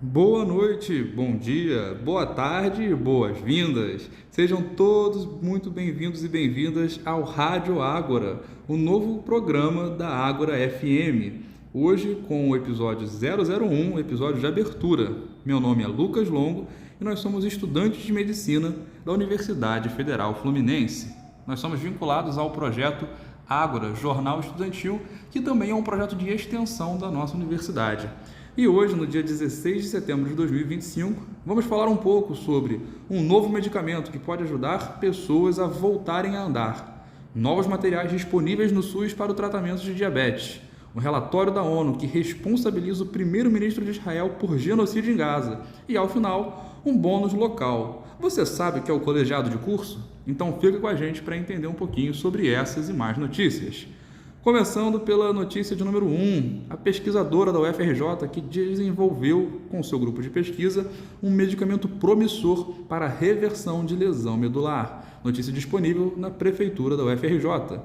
Boa noite, bom dia, boa tarde e boas-vindas. Sejam todos muito bem-vindos e bem-vindas ao Rádio Ágora, o novo programa da Ágora FM. Hoje com o episódio 001, episódio de abertura. Meu nome é Lucas Longo e nós somos estudantes de medicina da Universidade Federal Fluminense. Nós somos vinculados ao projeto Ágora, Jornal Estudantil, que também é um projeto de extensão da nossa universidade. E hoje, no dia 16 de setembro de 2025, vamos falar um pouco sobre um novo medicamento que pode ajudar pessoas a voltarem a andar, novos materiais disponíveis no SUS para o tratamento de diabetes, um relatório da ONU que responsabiliza o primeiro-ministro de Israel por genocídio em Gaza e, ao final, um bônus local. Você sabe o que é o colegiado de curso? Então fica com a gente para entender um pouquinho sobre essas e mais notícias. Começando pela notícia de número 1, a pesquisadora da UFRJ que desenvolveu com seu grupo de pesquisa um medicamento promissor para a reversão de lesão medular. Notícia disponível na prefeitura da UFRJ. A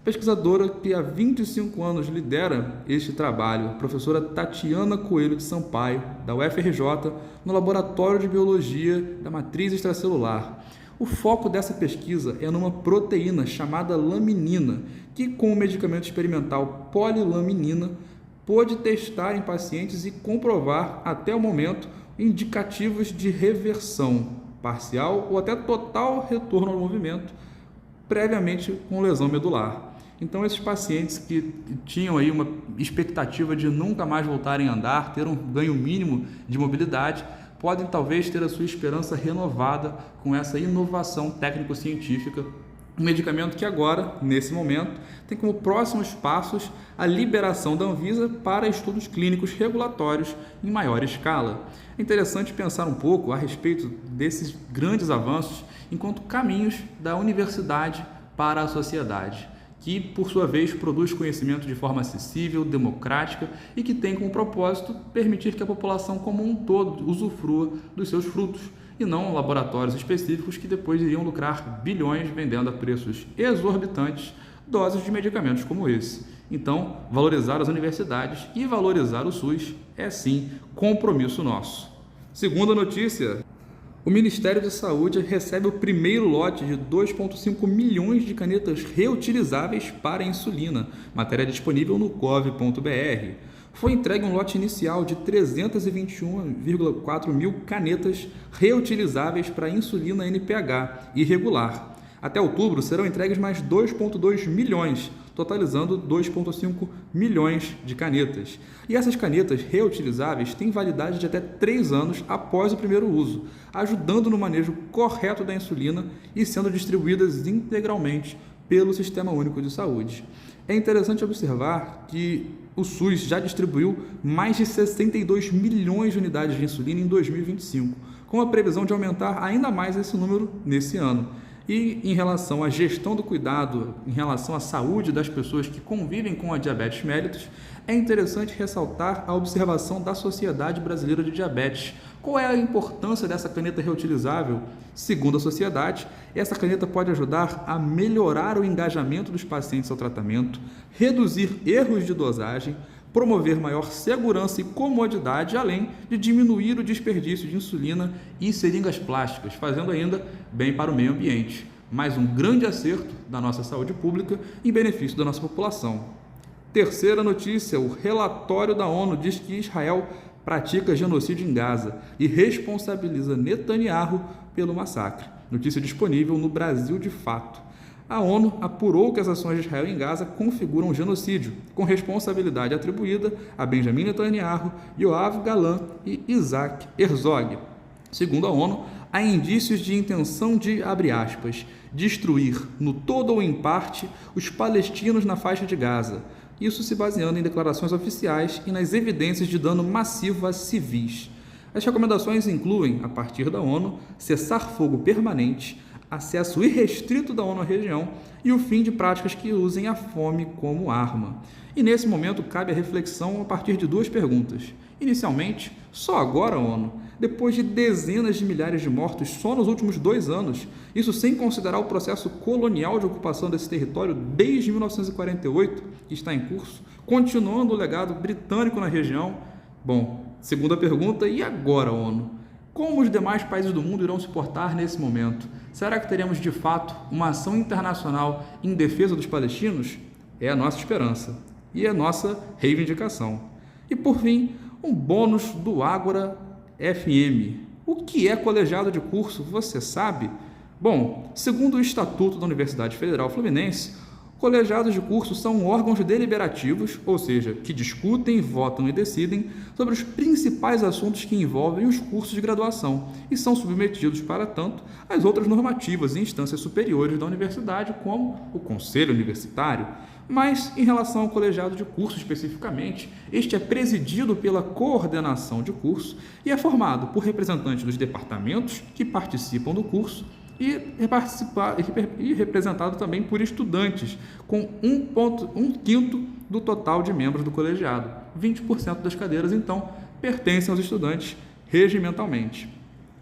pesquisadora que há 25 anos lidera este trabalho, a professora Tatiana Coelho de Sampaio, da UFRJ, no Laboratório de Biologia da Matriz Extracelular. O foco dessa pesquisa é numa proteína chamada laminina, que com o medicamento experimental polilaminina pôde testar em pacientes e comprovar até o momento indicativos de reversão parcial ou até total retorno ao movimento previamente com lesão medular. Então esses pacientes que tinham aí uma expectativa de nunca mais voltarem a andar, ter um ganho mínimo de mobilidade, podem talvez ter a sua esperança renovada com essa inovação técnico-científica, um medicamento que agora, nesse momento, tem como próximos passos a liberação da Anvisa para estudos clínicos regulatórios em maior escala. É interessante pensar um pouco a respeito desses grandes avanços enquanto caminhos da universidade para a sociedade, que, por sua vez, produz conhecimento de forma acessível, democrática e que tem como propósito permitir que a população como um todo usufrua dos seus frutos, e não laboratórios específicos que depois iriam lucrar bilhões vendendo a preços exorbitantes doses de medicamentos como esse. Então, valorizar as universidades e valorizar o SUS é, sim, compromisso nosso. Segunda notícia. O Ministério da Saúde recebe o primeiro lote de 2,5 milhões de canetas reutilizáveis para insulina, matéria disponível no gov.br. Foi entregue um lote inicial de 321,4 mil canetas reutilizáveis para insulina NPH irregular. Até outubro serão entregues mais 2,2 milhões, totalizando 2,5 milhões de canetas. E essas canetas reutilizáveis têm validade de até 3 anos após o primeiro uso, ajudando no manejo correto da insulina e sendo distribuídas integralmente pelo Sistema Único de Saúde. É interessante observar que o SUS já distribuiu mais de 62 milhões de unidades de insulina em 2025, com a previsão de aumentar ainda mais esse número nesse ano. E em relação à gestão do cuidado, em relação à saúde das pessoas que convivem com a diabetes mellitus, é interessante ressaltar a observação da Sociedade Brasileira de Diabetes. Qual é a importância dessa caneta reutilizável? Segundo a sociedade, essa caneta pode ajudar a melhorar o engajamento dos pacientes ao tratamento, reduzir erros de dosagem, promover maior segurança e comodidade, além de diminuir o desperdício de insulina e seringas plásticas, fazendo ainda bem para o meio ambiente. Mais um grande acerto da nossa saúde pública em benefício da nossa população. Terceira notícia, o relatório da ONU diz que Israel pratica genocídio em Gaza e responsabiliza Netanyahu pelo massacre. Notícia disponível no Brasil de Fato. A ONU apurou que as ações de Israel em Gaza configuram genocídio, com responsabilidade atribuída a Benjamin Netanyahu, Yoav Galan e Isaac Herzog. Segundo a ONU, há indícios de intenção de, abre aspas, destruir, no todo ou em parte, os palestinos na faixa de Gaza. Isso se baseando em declarações oficiais e nas evidências de dano massivo a civis. As recomendações incluem, a partir da ONU, cessar fogo permanente, acesso irrestrito da ONU à região e o fim de práticas que usem a fome como arma. E nesse momento cabe a reflexão a partir de duas perguntas. Inicialmente, só agora, ONU? Depois de dezenas de milhares de mortos só nos últimos 2 anos, isso sem considerar o processo colonial de ocupação desse território desde 1948, que está em curso, continuando o legado britânico na região? Bom, segunda pergunta, e agora, ONU? Como os demais países do mundo irão se portar nesse momento? Será que teremos de fato uma ação internacional em defesa dos palestinos? É a nossa esperança e a nossa reivindicação. E por fim, um bônus do Ágora FM. O que é colegiado de curso, você sabe? Bom, segundo o Estatuto da Universidade Federal Fluminense, colegiados de curso são órgãos deliberativos, ou seja, que discutem, votam e decidem sobre os principais assuntos que envolvem os cursos de graduação e são submetidos, para tanto, às outras normativas e instâncias superiores da universidade, como o Conselho Universitário. Mas, em relação ao colegiado de curso especificamente, este é presidido pela coordenação de curso e é formado por representantes dos departamentos que participam do curso e representado também por estudantes, com 1/5 do total de membros do colegiado. 20% das cadeiras, então, pertencem aos estudantes regimentalmente.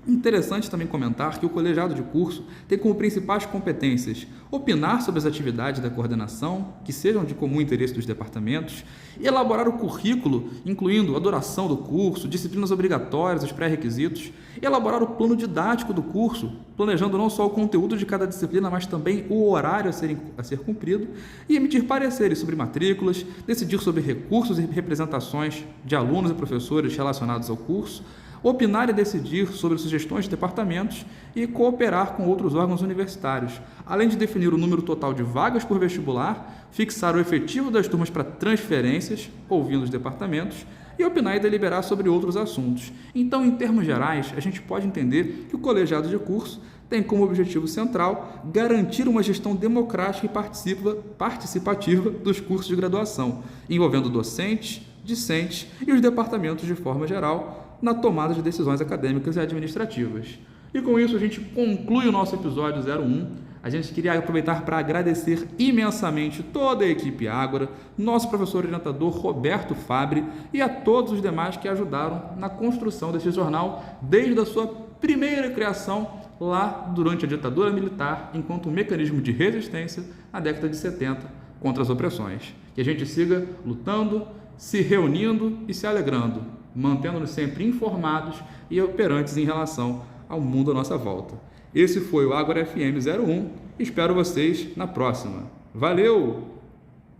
Interessante também comentar que o colegiado de curso tem como principais competências opinar sobre as atividades da coordenação, que sejam de comum interesse dos departamentos, elaborar o currículo, incluindo a duração do curso, disciplinas obrigatórias, os pré-requisitos, elaborar o plano didático do curso, planejando não só o conteúdo de cada disciplina, mas também o horário a ser cumprido, e emitir pareceres sobre matrículas, decidir sobre recursos e representações de alunos e professores relacionados ao curso, opinar e decidir sobre sugestões de departamentos e cooperar com outros órgãos universitários, além de definir o número total de vagas por vestibular, fixar o efetivo das turmas para transferências, ouvindo os departamentos, e opinar e deliberar sobre outros assuntos. Então, em termos gerais, a gente pode entender que o colegiado de curso tem como objetivo central garantir uma gestão democrática e participativa dos cursos de graduação, envolvendo docentes, discentes e os departamentos de forma geral, na tomada de decisões acadêmicas e administrativas. E com isso a gente conclui o nosso episódio 01. A gente queria aproveitar para agradecer imensamente toda a equipe Ágora, nosso professor orientador Roberto Fabre e a todos os demais que ajudaram na construção desse jornal desde a sua primeira criação lá durante a ditadura militar, enquanto um mecanismo de resistência na década de 70 contra as opressões. Que a gente siga lutando, se reunindo e se alegrando, mantendo-nos sempre informados e operantes em relação ao mundo à nossa volta. Esse foi o Ágora FM 01. Espero vocês na próxima. Valeu!